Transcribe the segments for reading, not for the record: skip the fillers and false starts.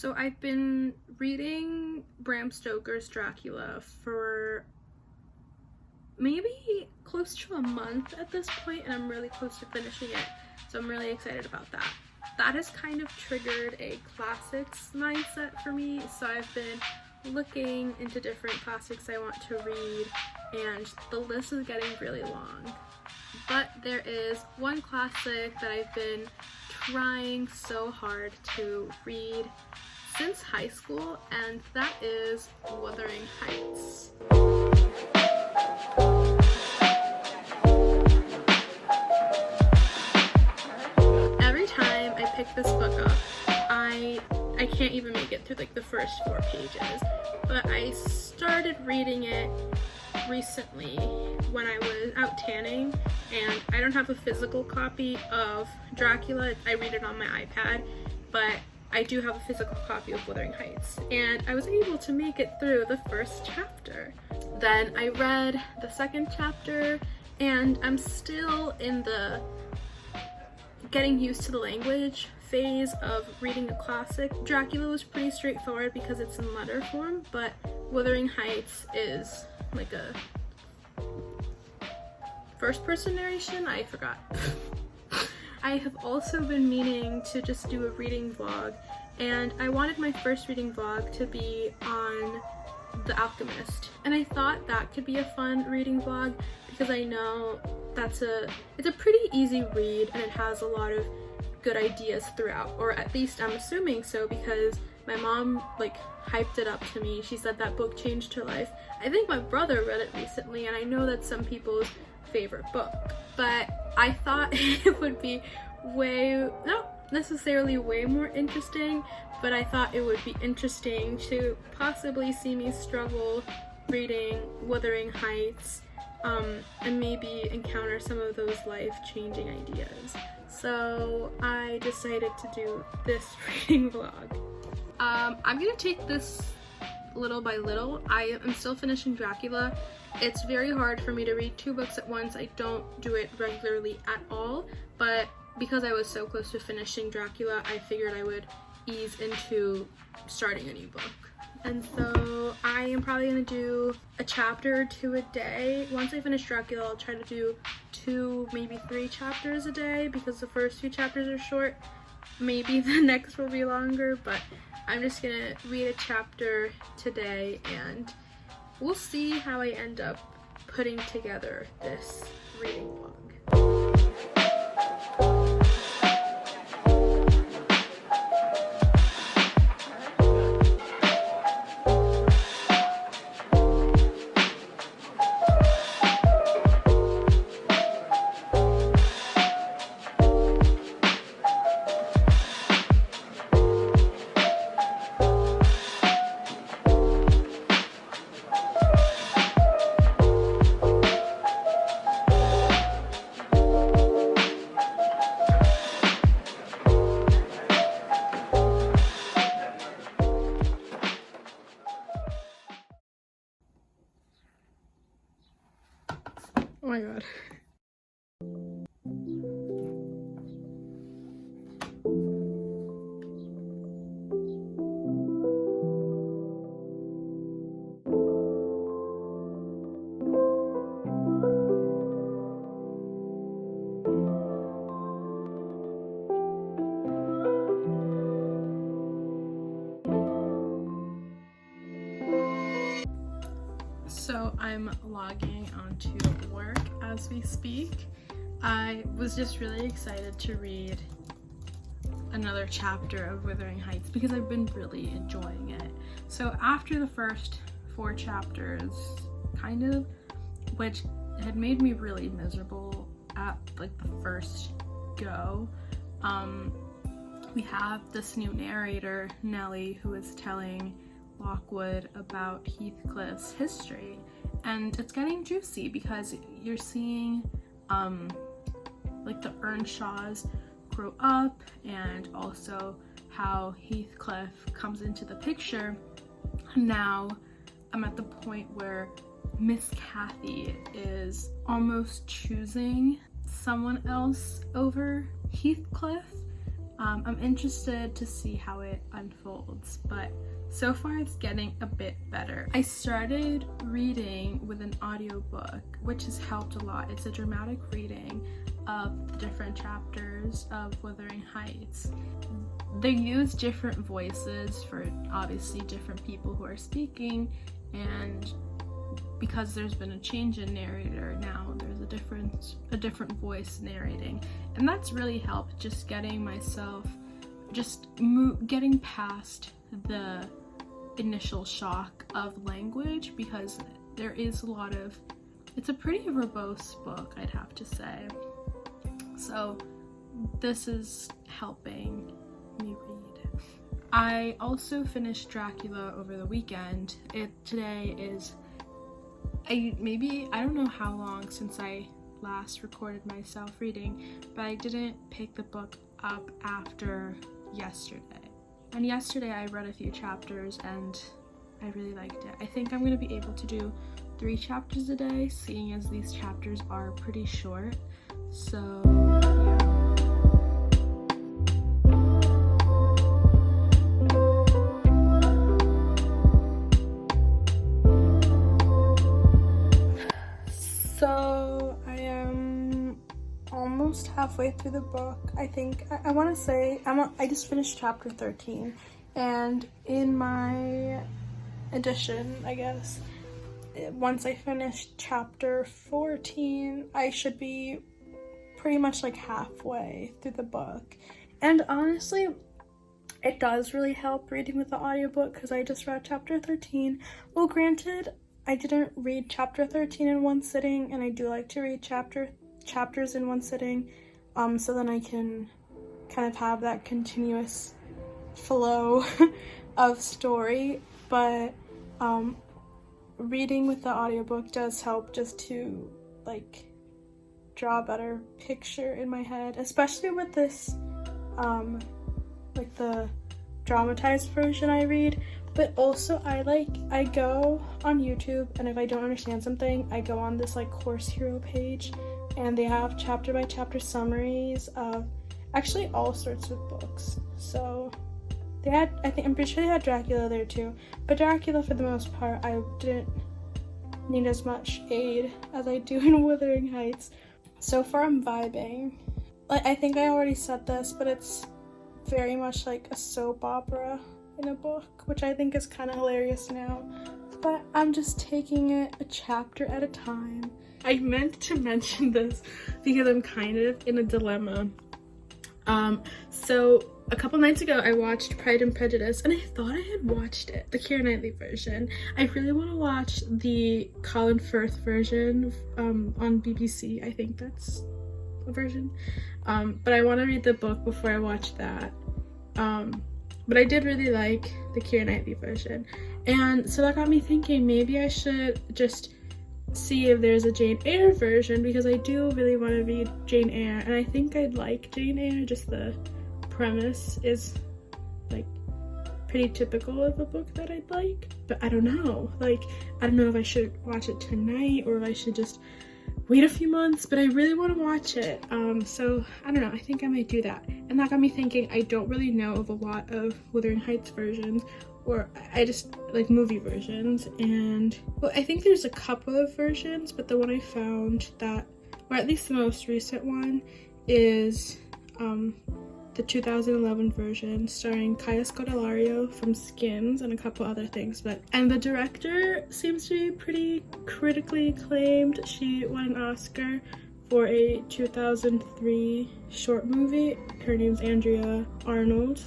So I've been reading Bram Stoker's Dracula for maybe close to a month at this point, and I'm really close to finishing it, so I'm really excited about that. That has kind of triggered a classics mindset for me, so I've been looking into different classics I want to read, and the list is getting really long. But there is one classic that I've been trying so hard to read since high school, and that is Wuthering Heights. Every time I pick this book up, I can't even make it through like the first 4 pages, but I started reading it recently when I was out tanning, and I don't have a physical copy of Dracula. I read it on my iPad, but I do have a physical copy of Wuthering Heights, and I was able to make it through the first chapter. Then I read the second chapter, and I'm still in the getting used to the language phase of reading a classic. Dracula was pretty straightforward because it's in letter form, but Wuthering Heights is like a first-person narration? I forgot. I have also been meaning to just do a reading vlog, and I wanted my first reading vlog to be on The Alchemist, and I thought that could be a fun reading vlog because I know it's a pretty easy read, and it has a lot of good ideas throughout, or at least I'm assuming so because my mom like hyped it up to me. She said that book changed her life. I think my brother read it recently, and I know that's some people's favorite book, but I thought it would be not necessarily way more interesting, but I thought it would be interesting to possibly see me struggle reading Wuthering Heights, and maybe encounter some of those life-changing ideas. So I decided to do this reading vlog. I'm gonna take this little by little. I am still finishing Dracula. It's very hard for me to read 2 books at once. I don't do it regularly at all, but because I was so close to finishing Dracula, I figured I would ease into starting a new book. And so I am probably gonna do a chapter or 2 a day. Once I finish Dracula, I'll try to do 2, maybe 3 chapters a day because the first 2 chapters are short. Maybe the next will be longer, but I'm just gonna read a chapter today, and we'll see how I end up putting together this reading vlog. Oh my god. So I'm logging onto work as we speak. I was just really excited to read another chapter of Wuthering Heights because I've been really enjoying it. So after the first 4 chapters, kind of, which had made me really miserable at like the first go, we have this new narrator, Nellie, who is telling Lockwood about Heathcliff's history, and it's getting juicy because you're seeing like the Earnshaws grow up, and also how Heathcliff comes into the picture. Now I'm at the point where Miss Cathy is almost choosing someone else over Heathcliff, I'm interested to see how it unfolds, but so far it's getting a bit better. I started reading with an audiobook, which has helped a lot. It's a dramatic reading of the different chapters of Wuthering Heights. They use different voices for obviously different people who are speaking, and because there's been a change in narrator now, there's a different voice narrating, and that's really helped just getting myself getting past the initial shock of language, because there is a lot of, it's a pretty verbose book, I'd have to say. So this is helping me read. I also finished Dracula over the weekend. Today is I don't know how long since I last recorded myself reading, but I didn't pick the book up after yesterday. And yesterday I read a few chapters and I really liked it. I think I'm going to be able to do 3 chapters a day, seeing as these chapters are pretty short. So yeah. So I am almost halfway through the book. I think I want to say I just finished chapter 13, and in my edition, I guess, once I finish chapter 14, I should be pretty much like halfway through the book. And honestly, it does really help reading with the audiobook, because I just read chapter 13. Well, granted, I didn't read chapter 13 in one sitting, and I do like to read chapters in one sitting, so then I can kind of have that continuous flow of story. But reading with the audiobook does help just to like draw a better picture in my head, especially with this like the dramatized version I read. But also I go on YouTube, and if I don't understand something, I go on this like Course Hero page, and they have chapter by chapter summaries of actually all sorts of books. So they had, I'm pretty sure they had Dracula there too, but Dracula for the most part I didn't need as much aid as I do in Wuthering Heights. So far I'm vibing. Like, I think I already said this, but it's very much like a soap opera in a book, which I think is kind of hilarious now, but I'm just taking it a chapter at a time. I meant to mention this because I'm kind of in a dilemma. So a couple nights ago I watched Pride and Prejudice, and I thought I had watched it, the Keira Knightley version. I really want to watch the Colin Firth version on BBC. I think that's a version, but I want to read the book before I watch that. But I did really like the Keira Knightley version, and so that got me thinking maybe I should just see if there's a Jane Eyre version, because I do really want to read Jane Eyre, and I think I'd like Jane Eyre. Just the premise is like pretty typical of a book that I'd like, but I don't know. Like, I don't know if I should watch it tonight or if I should just wait a few months, but I really want to watch it. So I don't know, I think I might do that. And that got me thinking, I don't really know of a lot of Wuthering Heights versions, or I just like movie versions, and well, I think there's a couple of versions, but the one I found that, or at least the most recent one, is the 2011 version starring Kaya Scodelario from Skins and a couple other things. And the director seems to be pretty critically acclaimed. She won an Oscar for a 2003 short movie. Her name's Andrea Arnold.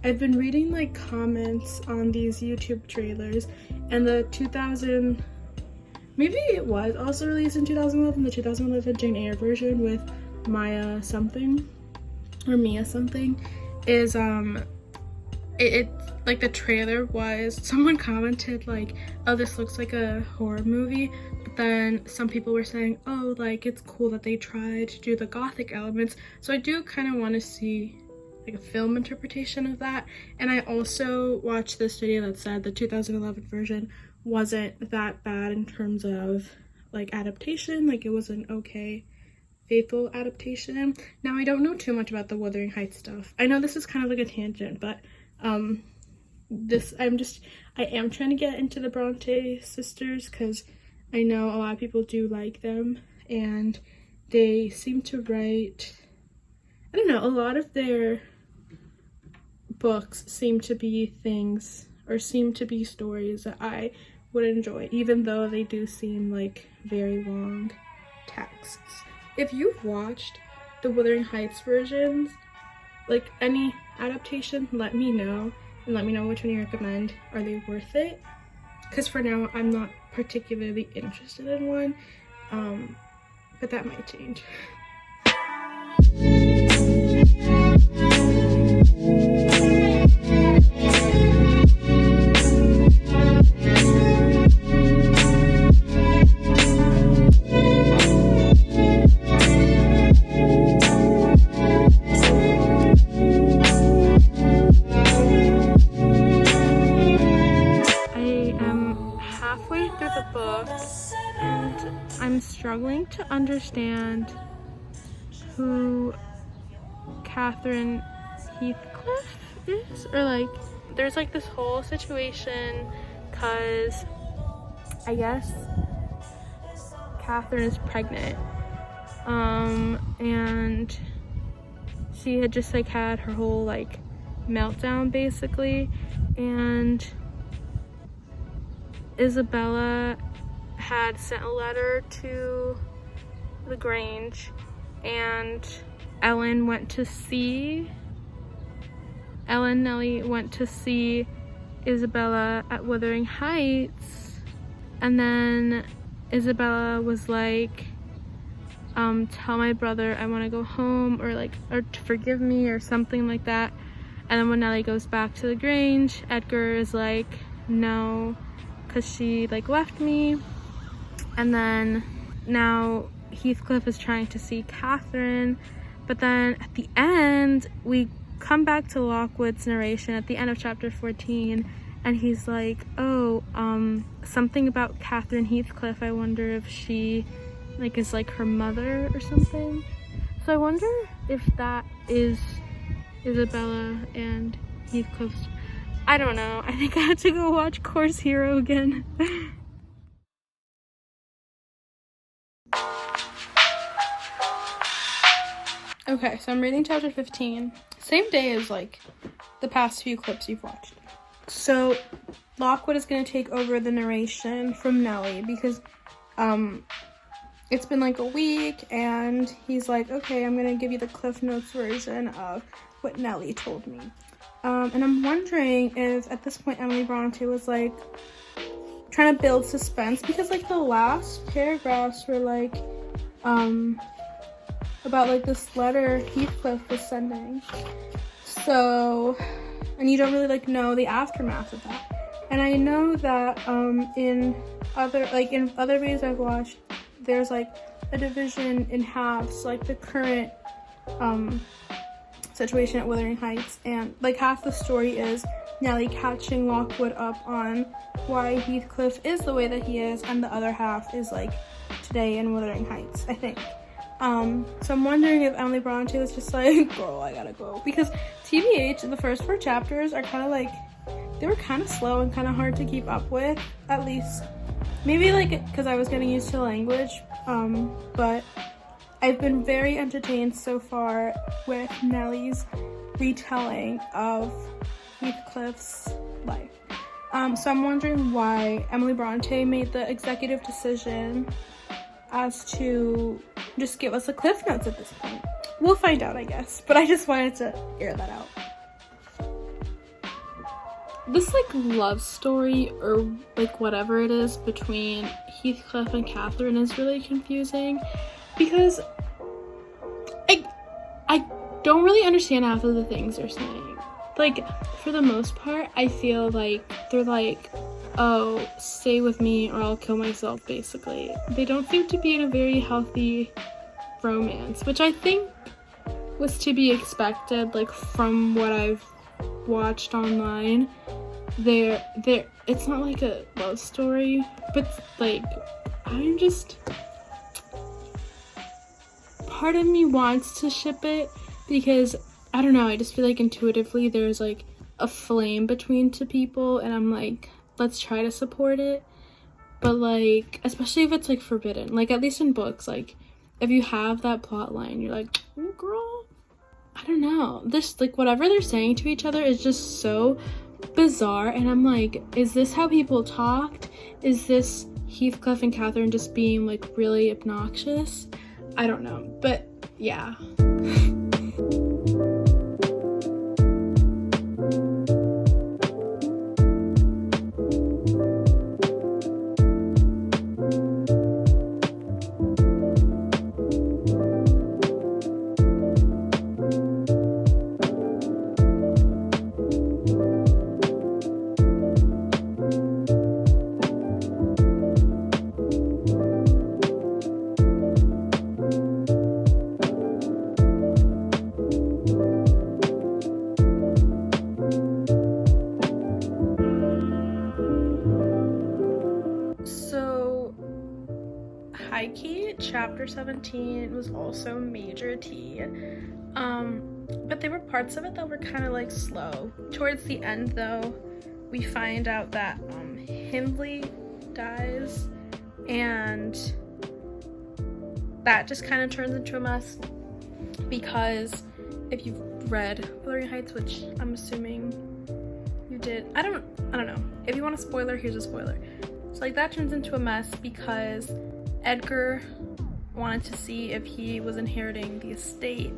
I've been reading like comments on these YouTube trailers, and maybe it was also released in 2011, the 2011 Jane Eyre version with Mia something is it like the trailer was, someone commented like, oh, this looks like a horror movie, but then some people were saying, oh, like it's cool that they tried to do the gothic elements. So I do kind of want to see like a film interpretation of that. And I also watched this video that said the 2011 version wasn't that bad in terms of like adaptation, like it was an okay faithful adaptation. Now, I don't know too much about the Wuthering Heights stuff. I know this is kind of like a tangent, but I am trying to get into the Bronte sisters because I know a lot of people do like them, and they seem to write, I don't know, a lot of their books seem to be things, or seem to be stories that I would enjoy, even though they do seem like very long texts. If you've watched the Wuthering Heights versions, like any adaptation, let me know, and let me know which one you recommend. Are they worth it? Because for now, I'm not particularly interested in one, but that might change. I'm struggling to understand who Catherine Heathcliff is, or like there's like this whole situation because I guess Catherine is pregnant, and she had just like had her whole like meltdown basically, and Isabella had sent a letter to the Grange, and Nellie went to see Isabella at Wuthering Heights, and then Isabella was like, tell my brother I want to go home, or to forgive me, or something like that. And then when Nellie goes back to the Grange, Edgar is like, no, because she like left me. And then now Heathcliff is trying to see Catherine, but then at the end, we come back to Lockwood's narration at the end of chapter 14, and he's like, oh, something about Catherine Heathcliff, I wonder if she like is like her mother or something. So I wonder if that is Isabella and Heathcliff's. I don't know. I think I have to go watch Course Hero again. Okay, so I'm reading chapter 15. Same day as like the past few clips you've watched. So Lockwood is going to take over the narration from Nellie because it's been like a week, and he's like, okay, I'm going to give you the Cliff Notes version of what Nellie told me. And I'm wondering if at this point Emily Bronte was like trying to build suspense, because like the last paragraphs were like about like this letter Heathcliff was sending. So, and you don't really like know the aftermath of that. And I know that in other videos I've watched, there's like a division in halves, like the current situation at Wuthering Heights, and like half the story is Nellie catching Lockwood up on why Heathcliff is the way that he is, and the other half is like today in Wuthering Heights, I think. So I'm wondering if Emily Bronte was just like, girl, I gotta go. Because TBH, the first 4 chapters are kind of like, they were kind of slow and kind of hard to keep up with, at least. Maybe like, because I was getting used to the language, but I've been very entertained so far with Nellie's retelling of Heathcliff's life. So I'm wondering why Emily Bronte made the executive decision as to just give us a Cliff Notes at this point. We'll find out, I guess, but I just wanted to air that out. This like love story, or like whatever it is, between Heathcliff and Catherine is really confusing, because I don't really understand half of the things they're saying. Like, for the most part, I feel like they're like, oh, stay with me or I'll kill myself, basically. They don't seem to be in a very healthy romance, which I think was to be expected, like from what I've watched online. It's not like a love story, but like, I'm just, part of me wants to ship it because I don't know, I just feel like intuitively there's like a flame between two people, and I'm like, let's try to support it. But like, especially if it's like forbidden, like at least in books, like if you have that plot line, you're like, oh girl, I don't know, this like whatever they're saying to each other is just so bizarre, and I'm like, is this how people talked? Is this Heathcliff and Catherine just being like really obnoxious? I don't know, but yeah. Chapter 17 was also major tea, but there were parts of it that were kind of like slow. Towards the end though, we find out that Hindley dies, and that just kind of turns into a mess, because if you've read Wuthering Heights, which I'm assuming you did, I don't know, if you want a spoiler, here's a spoiler. So like that turns into a mess because Edgar wanted to see if he was inheriting the estate,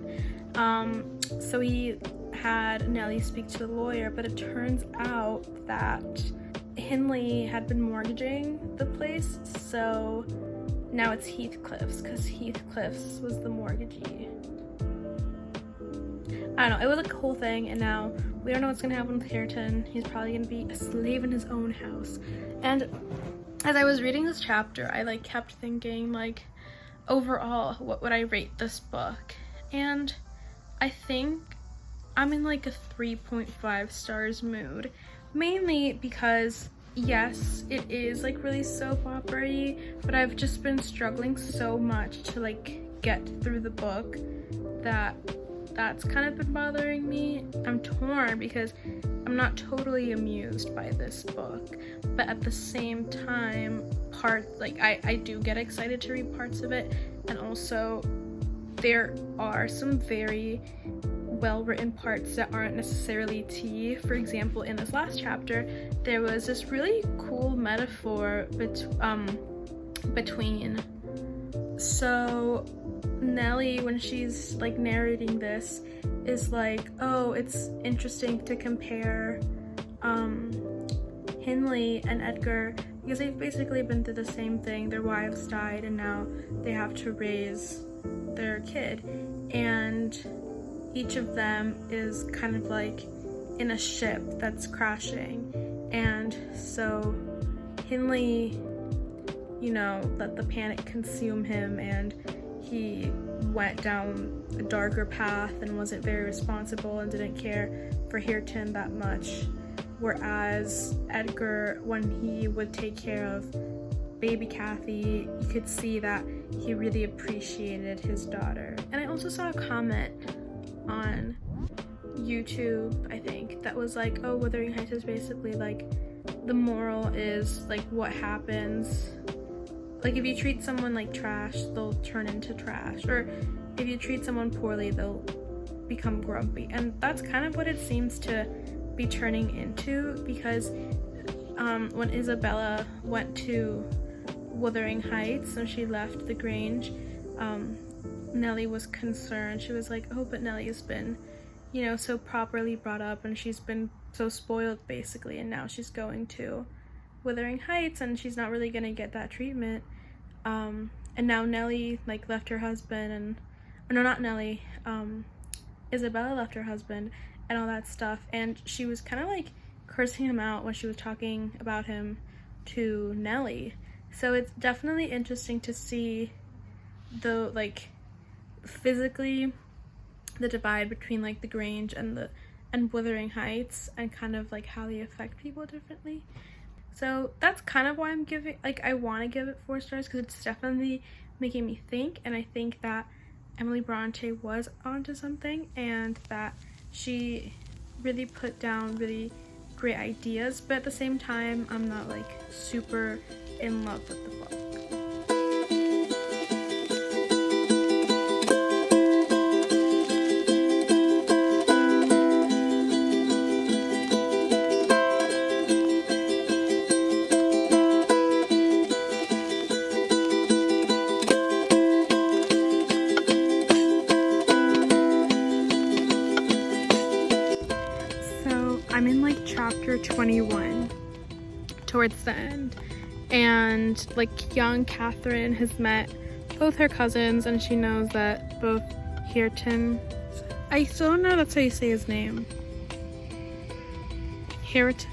so he had Nellie speak to a lawyer, but it turns out that Hindley had been mortgaging the place, so now it's Heathcliff's, because Heathcliff's was the mortgagee. I don't know, it was a cool thing, and now we don't know what's gonna happen with Hareton. He's probably gonna be a slave in his own house. And as I was reading this chapter, I like kept thinking, like, overall, what would I rate this book? And I think I'm in like a 3.5 stars mood, mainly because yes, it is like really soap opera-y, but I've just been struggling so much to like get through the book that that's kind of been bothering me. I'm torn because I'm not totally amused by this book, but at the same time, I do get excited to read parts of it, and also there are some very well-written parts that aren't necessarily tea. For example, in this last chapter, there was this really cool metaphor between, so Nellie, when she's like narrating this, is like, oh, it's interesting to compare Hindley and Edgar, because they've basically been through the same thing. Their wives died and now they have to raise their kid, and each of them is kind of like in a ship that's crashing, and so Hindley, you know, let the panic consume him, and he went down a darker path and wasn't very responsible and didn't care for Hareton that much. Whereas Edgar, when he would take care of baby Kathy, you could see that he really appreciated his daughter. And I also saw a comment on YouTube, I think, that was like, oh, Wuthering Heights is basically like, the moral is like what happens, like if you treat someone like trash, they'll turn into trash, or if you treat someone poorly, they'll become grumpy. And that's kind of what it seems to be turning into, because when Isabella went to Wuthering Heights and she left the Grange, Nellie was concerned. She was like, oh, but Nellie's been, you know, so properly brought up and she's been so spoiled basically, and now she's going to Wuthering Heights and she's not really gonna get that treatment. And now Nellie like left her husband, and no, not Nellie, Isabella left her husband and all that stuff, and she was kind of like cursing him out when she was talking about him to Nellie. So it's definitely interesting to see the like physically the divide between like the Grange and Wuthering Heights, and kind of like how they affect people differently. So that's kind of why I'm giving, like, I want to give it 4 stars, because it's definitely making me think, and I think that Emily Bronte was onto something, and that she really put down really great ideas, but at the same time I'm not like super in love with the book. I'm in like chapter 21 towards the end, and like young Catherine has met both her cousins, and she knows that both Hareton, I still don't know that's how you say his name, Hareton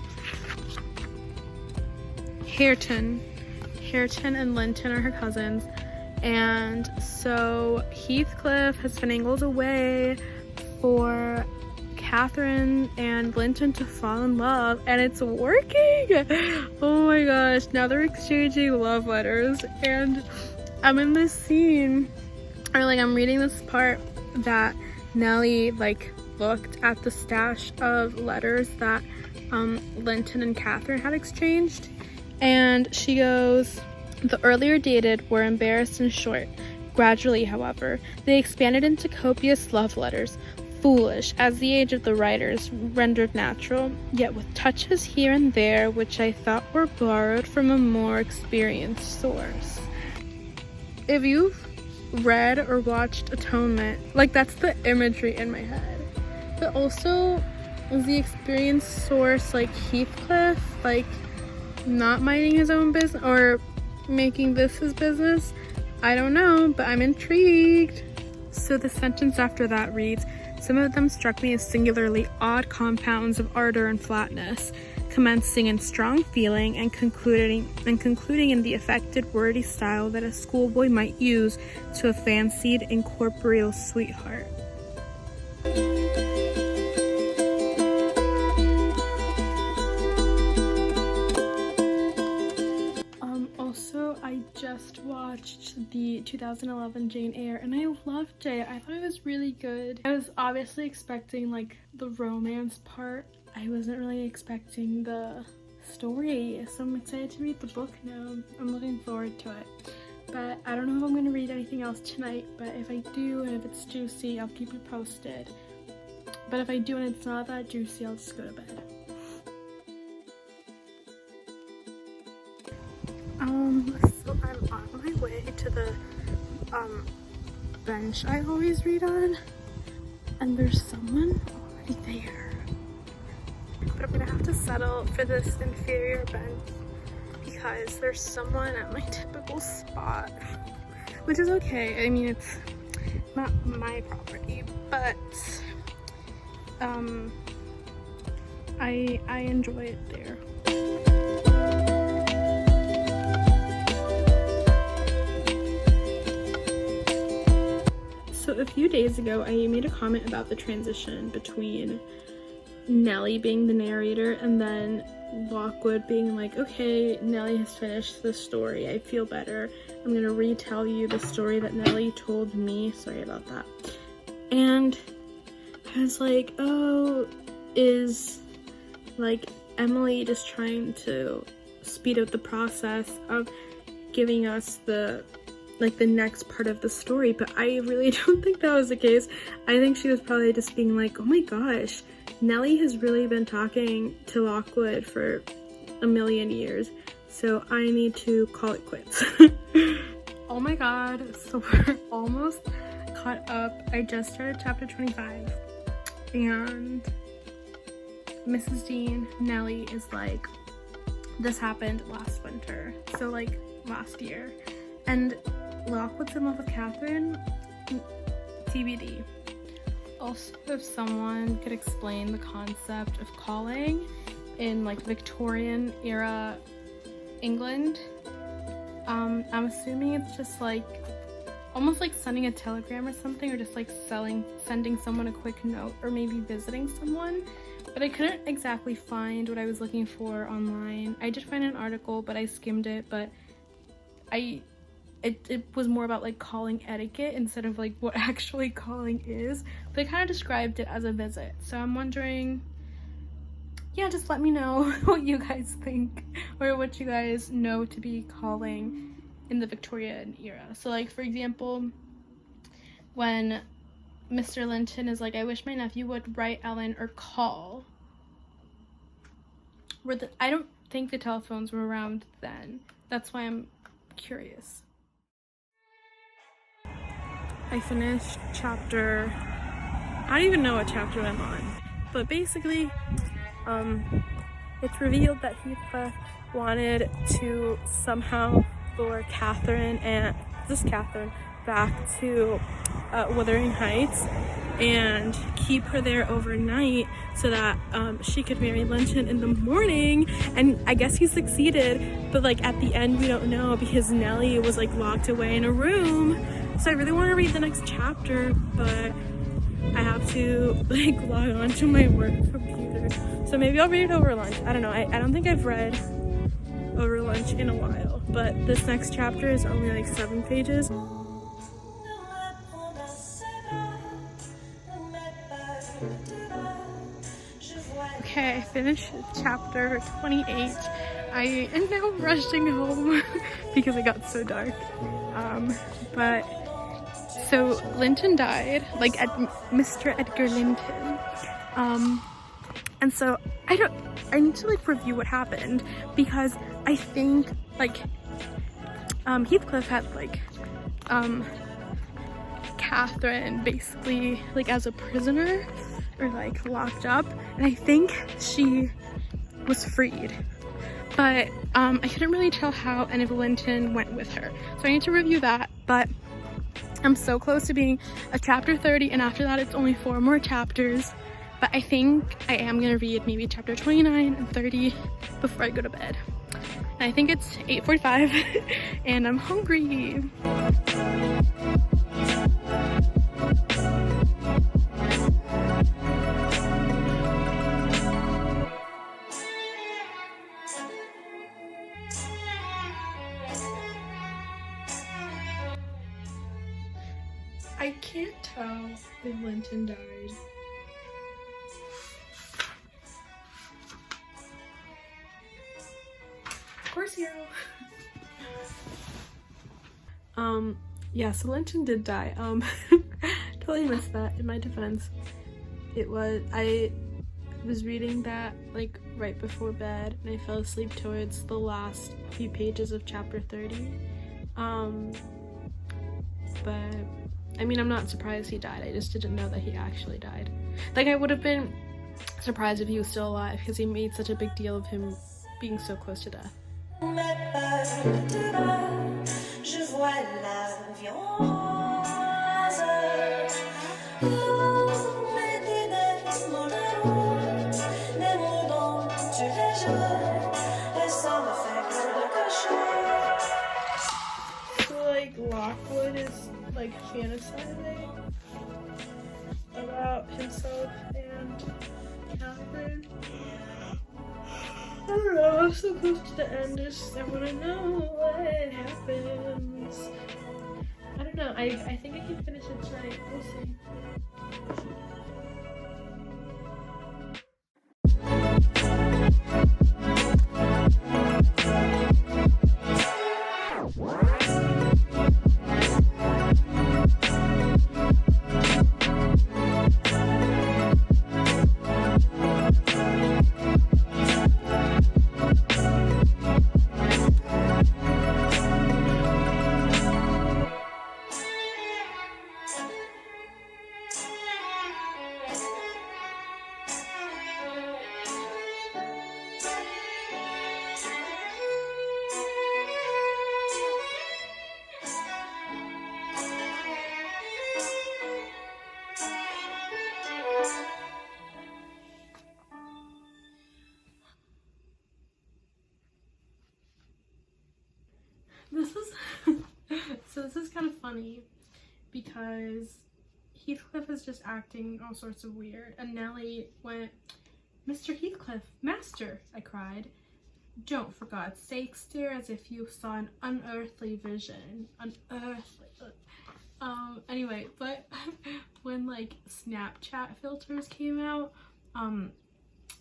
and Linton are her cousins, and so Heathcliff has finagled a way for Catherine and Linton to fall in love, and it's working. Oh my gosh, now they're exchanging love letters, and I'm in this scene, or like I'm reading this part that Nellie like looked at the stash of letters that Linton and Catherine had exchanged, and she goes, the earlier dated were embarrassed and short. Gradually, however, they expanded into copious love letters, foolish as the age of the writers rendered natural, yet with touches here and there which I thought were borrowed from a more experienced source. If you've read or watched Atonement, like that's the imagery in my head. But also, is the experienced source like Heathcliff, like not minding his own business or making this his business? I don't know, but I'm intrigued. So the sentence after that reads, some of them struck me as singularly odd compounds of ardor and flatness, commencing in strong feeling and concluding in the affected wordy style that a schoolboy might use to a fancied incorporeal sweetheart. Also, I just watched the 2011 Jane Eyre, and I loved it. I thought it was really good. I was obviously expecting like the romance part. I wasn't really expecting the story, so I'm excited to read the book now. I'm looking forward to it. But I don't know if I'm going to read anything else tonight, but if I do and if it's juicy, I'll keep you posted. But if I do and it's not that juicy, I'll just go to bed. So I'm on my way to the bench I always read on, and there's someone already there. But I'm gonna have to settle for this inferior bench because there's someone at my typical spot, which is okay. I mean, it's not my property, but I enjoy it there. So a few days ago, I made a comment about the transition between Nellie being the narrator and then Lockwood being like, okay, Nellie has finished the story. I feel better. I'm gonna retell you the story that Nellie told me. Sorry about that. And I was like, oh, is like Emily just trying to speed up the process of giving us the next part of the story? But I really don't think that was the case. I think she was probably just being like, oh my gosh, Nellie has really been talking to Lockwood for a million years, so I need to call it quits. Oh my god, so we're almost caught up. I just started chapter 25, and Mrs. Dean, Nellie, is like, this happened last winter, so like last year, and Lockwood's in love with Catherine? TBD. Also, if someone could explain the concept of calling in like Victorian era England, I'm assuming it's just like almost like sending a telegram or something, or just like sending someone a quick note, or maybe visiting someone. But I couldn't exactly find what I was looking for online. I did find an article, but I skimmed it, but it was more about like calling etiquette instead of like what actually calling is. They kind of described it as a visit. So I'm wondering, yeah, just let me know what you guys think or what you guys know to be calling in the Victorian era. So like, for example, when Mr. Linton is like, I wish my nephew would write Ellen or call. I don't think the telephones were around then. That's why I'm curious. I finished chapter, I don't even know what chapter I'm on, but basically it's revealed that Heathcliff wanted to somehow lure Catherine back to Wuthering Heights and keep her there overnight so that she could marry Linton in the morning. And I guess he succeeded, but like at the end we don't know because Nellie was like locked away in a room. So I really want to read the next chapter, but I have to like log on to my work computer. So maybe I'll read it over lunch. I don't know. I don't think I've read over lunch in a while, but this next chapter is only like 7 pages. Okay, I finished chapter 28. I am now rushing home because it got so dark. But so Linton died, like Mr. Edgar Linton. And so I need to like review what happened because I think like Heathcliff had like Catherine basically like as a prisoner or like locked up, and I think she was freed, but I couldn't really tell how and if Linton went with her, so I need to review that. But I'm so close to being at chapter 30, and after that it's only 4 more chapters, but I think I am gonna read maybe chapter 29 and 30 before I go to bed. And I think it's 8:45 and I'm hungry. I can't tell if Linton died. Of course, hero. Yeah, so Linton did die. Totally missed that. In my defense, I was reading that like right before bed, and I fell asleep towards the last few pages of chapter 30. But I mean, I'm not surprised he died. I just didn't know that he actually died. Like, I would have been surprised if he was still alive because he made such a big deal of him being so close to death. So, like, Lockwood is like fantasizing about himself and Catherine. I don't know, I'm so close to the end, I want to know what happens. I don't know, I think I can finish it tonight, we'll see. This is kind of funny because Heathcliff is just acting all sorts of weird, and Nellie went, "Mr. Heathcliff, master," I cried. don't for God's sake stare as if you saw an unearthly vision. Unearthly. Anyway, but when like Snapchat filters came out,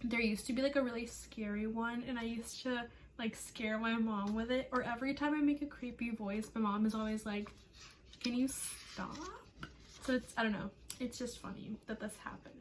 there used to be like a really scary one, and I used to like scare my mom with it, or every time I make a creepy voice, my mom is always like, can you stop? So it's, I don't know, it's just funny that that's happening.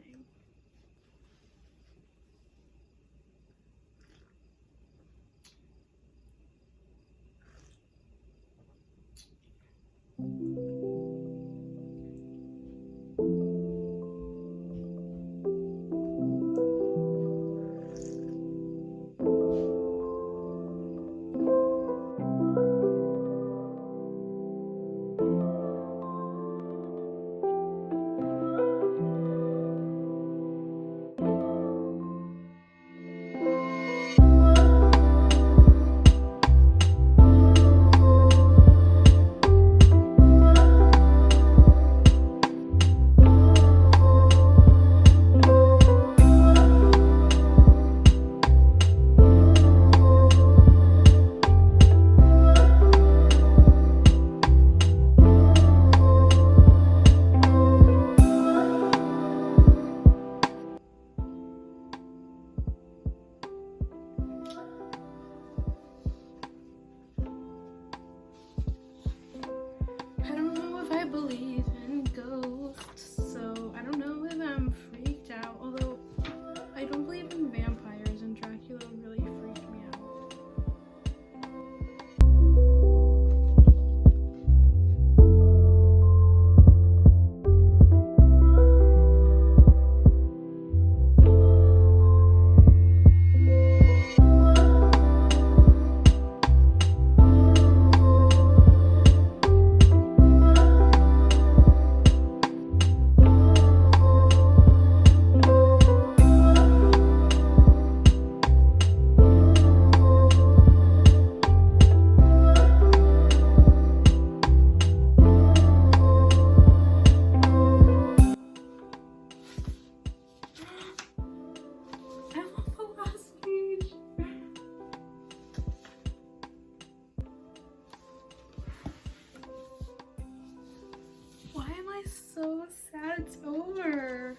So sad it's over.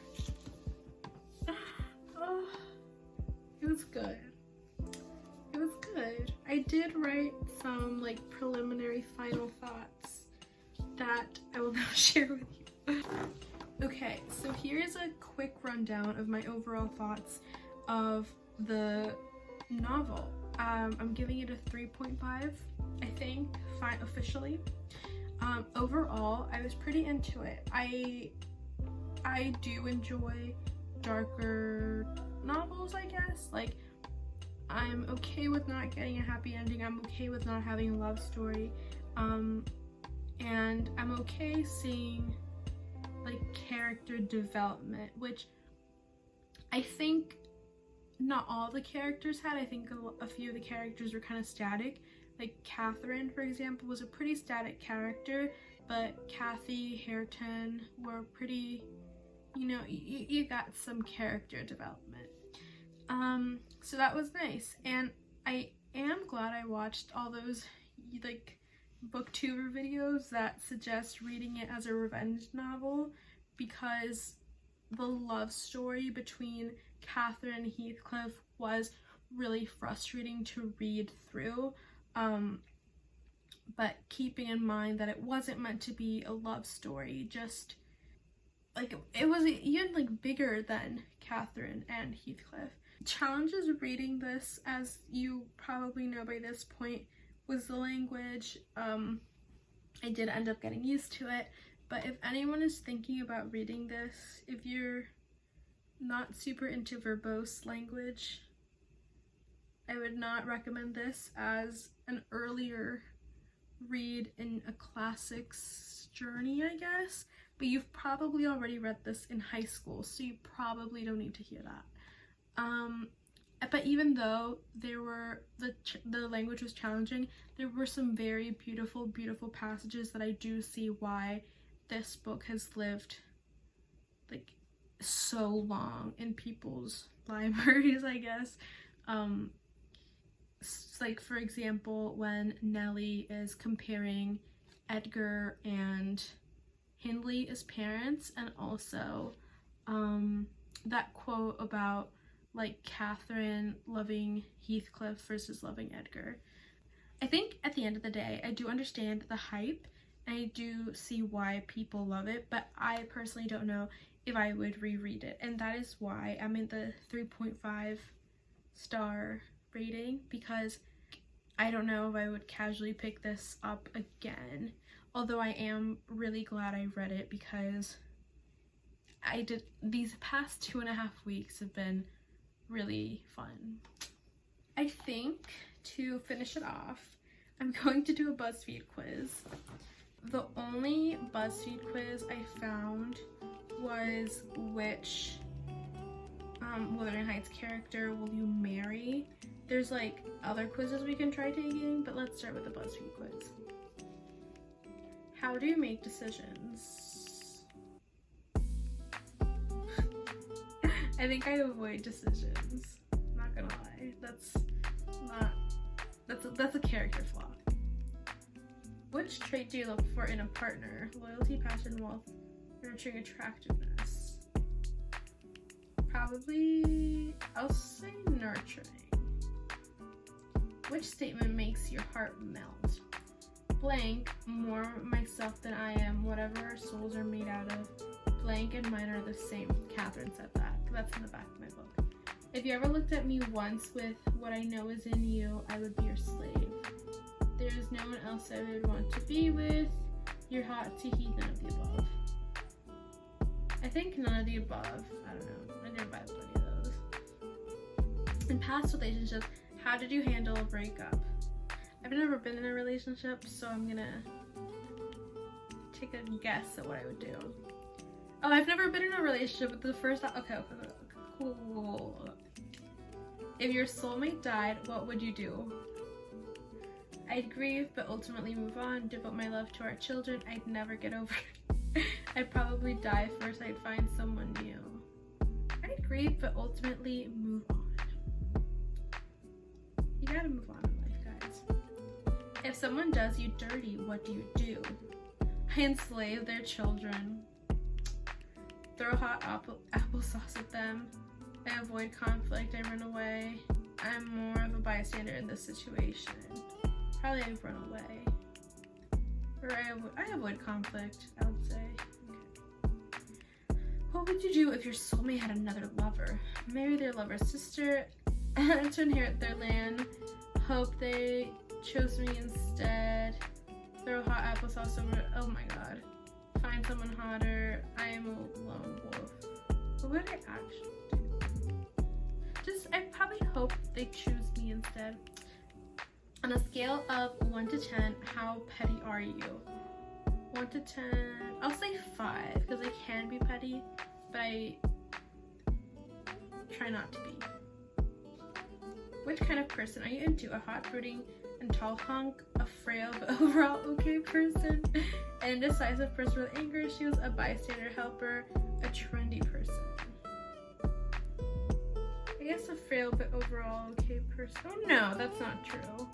Oh, it was good. It was good. I did write some like preliminary final thoughts that I will now share with you. Okay, so here's a quick rundown of my overall thoughts of the novel. I'm giving it a 3.5, I think, officially. Overall, I was pretty into it. I do enjoy darker novels, I guess. Like, I'm okay with not getting a happy ending. I'm okay with not having a love story. And I'm okay seeing like character development, which I think not all the characters had. I think a few of the characters were kind of static. Like Catherine, for example, was a pretty static character, but Kathy, Hareton were pretty, you know, you got some character development. So that was nice, and I am glad I watched all those like booktuber videos that suggest reading it as a revenge novel, because the love story between Catherine and Heathcliff was really frustrating to read through. But keeping in mind that it wasn't meant to be a love story, just like it was even like bigger than Catherine and Heathcliff. Challenges reading this, as you probably know by this point, was the language. I did end up getting used to it, but if anyone is thinking about reading this, if you're not super into verbose language, I would not recommend this as an earlier read in a classics journey, I guess. But you've probably already read this in high school, so you probably don't need to hear that. But even though there were the language was challenging, there were some very beautiful passages that I do see why this book has lived like so long in people's libraries, I guess. So like, for example, when Nellie is comparing Edgar and Hindley as parents, and also that quote about like Catherine loving Heathcliff versus loving Edgar. I think at the end of the day, I do understand the hype. I do see why people love it, but I personally don't know if I would reread it, and that is why I'm in the 3.5 star rating, because I don't know if I would casually pick this up again, although I am really glad I read it, because these past 2.5 weeks have been really fun. I think to finish it off, I'm going to do a BuzzFeed quiz. The only BuzzFeed quiz I found was which Wuthering Heights character will you marry? There's like other quizzes we can try taking, but let's start with the BuzzFeed quiz. How do you make decisions? I think I avoid decisions. Not gonna lie. That's a character flaw. Which trait do you look for in a partner? Loyalty, passion, wealth, nurturing, attractiveness. Probably, I'll say nurturing. Which statement makes your heart melt? Blank, more myself than I am, whatever our souls are made out of. Blank and mine are the same. Catherine said that. That's in the back of my book. If you ever looked at me once with what I know is in you, I would be your slave. There is no one else I would want to be with. You're hot to heat, none of the above. I think none of the above. I don't know. I never buy any of those. In past relationships, how did you handle a breakup? I've never been in a relationship, so I'm gonna take a guess at what I would do. Oh, I've never been in a relationship with the first. Okay, cool. If your soulmate died, what would you do? I'd grieve, but ultimately move on, devote my love to our children. I'd never get over it. I'd probably die first. I'd find someone new. I'd grieve, but ultimately move on. You gotta move on in life, guys. If someone does you dirty, what do you do? I enslave their children. Throw hot applesauce at them. I avoid conflict. I run away. I'm more of a bystander in this situation. Probably I'd run away. Or I avoid conflict, I would say. Okay. What would you do if your soulmate had another lover? Marry their lover's sister to inherit their land. Hope they chose me instead. Throw hot applesauce over. Oh my god. Find someone hotter. I am a lone wolf. What would I actually do? I probably hope they choose me instead. On a scale of 1 to 10, how petty are you? 1 to 10, I'll say 5, because I can be petty, but I try not to be. Which kind of person are you into? A hot, brooding, and tall hunk, a frail but overall okay person, an indecisive person with anger issues, a bystander helper, a trendy person. I guess a frail but overall okay person. Oh no, that's not true.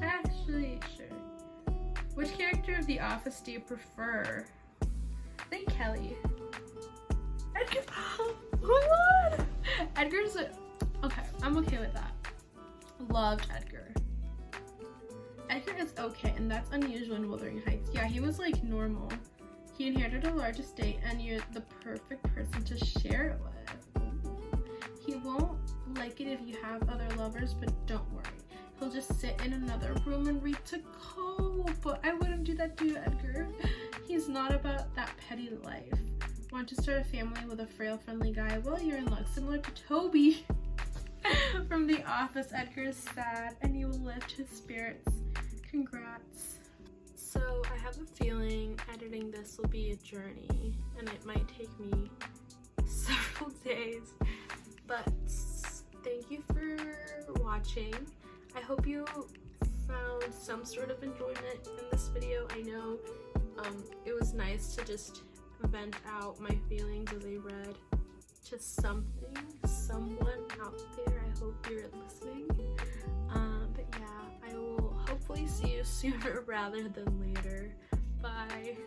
Actually, sure. Which character of The Office do you prefer? I think Kelly. Edgar. Oh my god! Edgar's okay, I'm okay with that. Loved Edgar. Edgar is okay, and that's unusual in Wuthering Heights. Yeah, he was like normal. He inherited a large estate, and you're the perfect person to share it with. Ooh. He won't like it if you have other lovers, but don't worry. He'll just sit in another room and read to cope. But I wouldn't do that to you, Edgar. He's not about that petty life. Want to start a family with a frail, friendly guy? Well, you're in luck. Similar to Toby from The Office, Edgar is sad, and you will lift his spirits. Congrats. So I have a feeling editing this will be a journey, and it might take me several days. But thank you for watching. I hope you found some sort of enjoyment in this video. I know it was nice to just vent out my feelings as I read to someone out there. I hope you're listening. hopefully see you sooner rather than later. Bye.